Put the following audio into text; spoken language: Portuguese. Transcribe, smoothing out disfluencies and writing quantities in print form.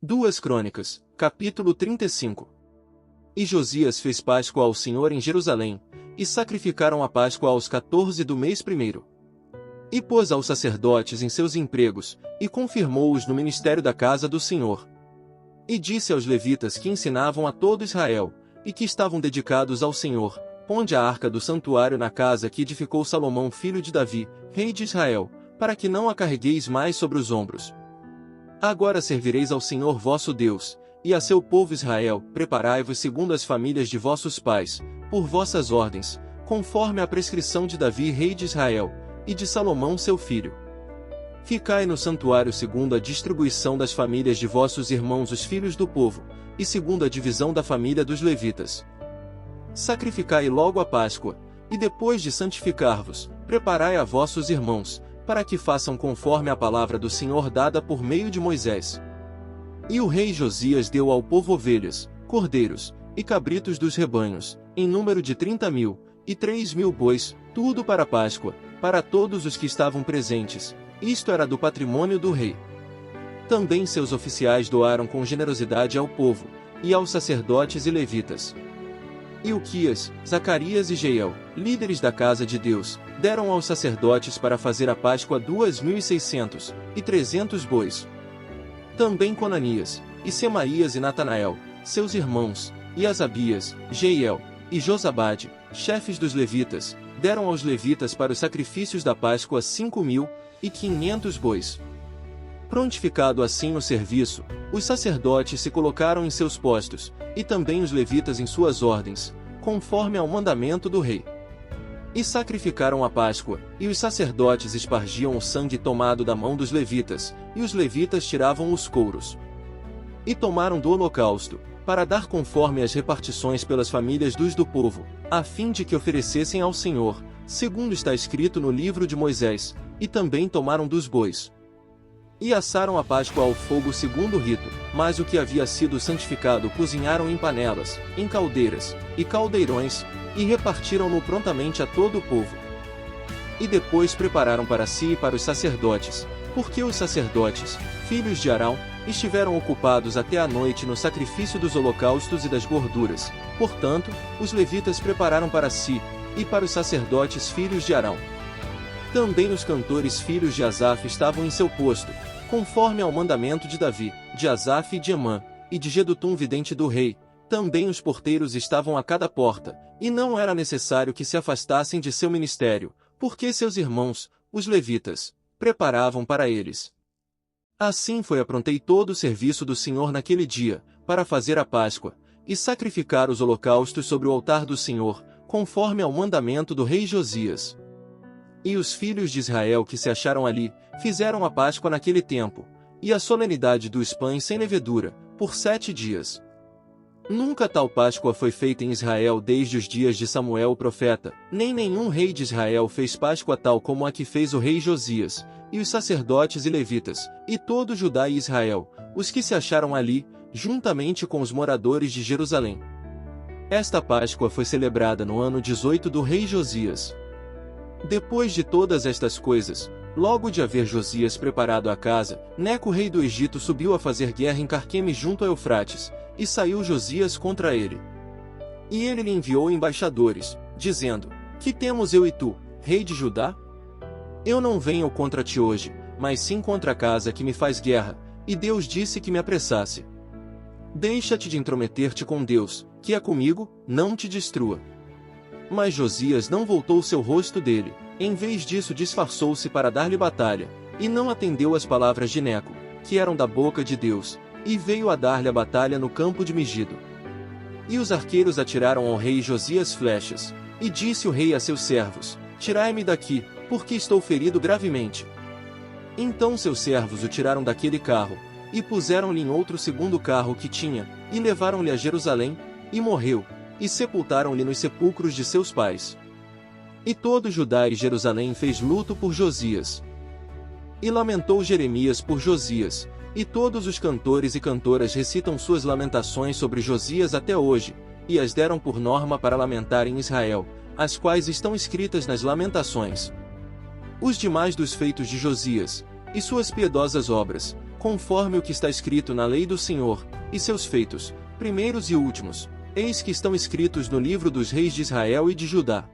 2 Crônicas, capítulo 35. E Josias fez Páscoa ao Senhor em Jerusalém, e sacrificaram a Páscoa aos 14 do mês primeiro. E pôs aos sacerdotes em seus empregos, e confirmou-os no ministério da casa do Senhor. E disse aos levitas que ensinavam a todo Israel, e que estavam dedicados ao Senhor: ponde a arca do santuário na casa que edificou Salomão filho de Davi, rei de Israel, para que não a carregueis mais sobre os ombros. Agora servireis ao Senhor vosso Deus, e a seu povo Israel. Preparai-vos segundo as famílias de vossos pais, por vossas ordens, conforme a prescrição de Davi rei de Israel, e de Salomão seu filho. Ficai no santuário segundo a distribuição das famílias de vossos irmãos os filhos do povo, e segundo a divisão da família dos levitas. Sacrificai logo a Páscoa, e depois de santificar-vos, preparai a vossos irmãos, para que façam conforme a palavra do Senhor dada por meio de Moisés. E o rei Josias deu ao povo ovelhas, cordeiros, e cabritos dos rebanhos, em número de 30.000, e 3.000 bois, tudo para a Páscoa, para todos os que estavam presentes. Isto era do patrimônio do rei. Também seus oficiais doaram com generosidade ao povo, e aos sacerdotes e levitas. Ilquias, Zacarias e Jeiel, líderes da casa de Deus, deram aos sacerdotes para fazer a Páscoa 2.600, e 300 bois. Também Conanias, e Semaías e Natanael, seus irmãos, e Asabias, Jeiel, e Josabade, chefes dos levitas, deram aos levitas para os sacrifícios da Páscoa 5.500 bois. Prontificado assim o serviço, os sacerdotes se colocaram em seus postos, e também os levitas em suas ordens, conforme ao mandamento do rei. E sacrificaram a Páscoa, e os sacerdotes espargiam o sangue tomado da mão dos levitas, e os levitas tiravam os couros. E tomaram do holocausto, para dar conforme as repartições pelas famílias dos do povo, a fim de que oferecessem ao Senhor, segundo está escrito no livro de Moisés, e também tomaram dos bois. E assaram a Páscoa ao fogo segundo o rito, mas o que havia sido santificado cozinharam em panelas, em caldeiras, e caldeirões, e repartiram-no prontamente a todo o povo. E depois prepararam para si e para os sacerdotes, porque os sacerdotes, filhos de Arão, estiveram ocupados até a noite no sacrifício dos holocaustos e das gorduras. Portanto, os levitas prepararam para si, e para os sacerdotes filhos de Arão. Também os cantores filhos de Asaf estavam em seu posto, conforme ao mandamento de Davi, de Asaf e de Emã, e de Jedutum vidente do rei. Também os porteiros estavam a cada porta, e não era necessário que se afastassem de seu ministério, porque seus irmãos, os levitas, preparavam para eles. Assim aprontei todo o serviço do Senhor naquele dia, para fazer a Páscoa, e sacrificar os holocaustos sobre o altar do Senhor, conforme ao mandamento do rei Josias. E os filhos de Israel que se acharam ali, fizeram a Páscoa naquele tempo, e a solenidade dos pães sem levedura, por 7 dias. Nunca tal Páscoa foi feita em Israel desde os dias de Samuel o profeta, nem nenhum rei de Israel fez Páscoa tal como a que fez o rei Josias, e os sacerdotes e levitas, e todo Judá e Israel, os que se acharam ali, juntamente com os moradores de Jerusalém. Esta Páscoa foi celebrada no ano 18 do rei Josias. Depois de todas estas coisas, logo de haver Josias preparado a casa, Neco rei do Egito subiu a fazer guerra em Carquemes junto a Eufrates, e saiu Josias contra ele. E ele lhe enviou embaixadores, dizendo: Que temos eu e tu, rei de Judá? Eu não venho contra ti hoje, mas sim contra a casa que me faz guerra, e Deus disse que me apressasse. Deixa-te de intrometer-te com Deus, que é comigo, não te destrua. Mas Josias não voltou seu rosto dele, em vez disso disfarçou-se para dar-lhe batalha, e não atendeu às palavras de Neco, que eram da boca de Deus, e veio a dar-lhe a batalha no campo de Megido. E os arqueiros atiraram ao rei Josias flechas, e disse o rei a seus servos: Tirai-me daqui, porque estou ferido gravemente. Então seus servos o tiraram daquele carro, e puseram-lhe em outro segundo carro que tinha, e levaram-lhe a Jerusalém, e morreu, e sepultaram-lhe nos sepulcros de seus pais. E todo Judá e Jerusalém fez luto por Josias. E lamentou Jeremias por Josias, e todos os cantores e cantoras recitam suas lamentações sobre Josias até hoje, e as deram por norma para lamentar em Israel, as quais estão escritas nas Lamentações. Os demais dos feitos de Josias, e suas piedosas obras, conforme o que está escrito na lei do Senhor, e seus feitos, primeiros e últimos, eis que estão escritos no livro dos reis de Israel e de Judá.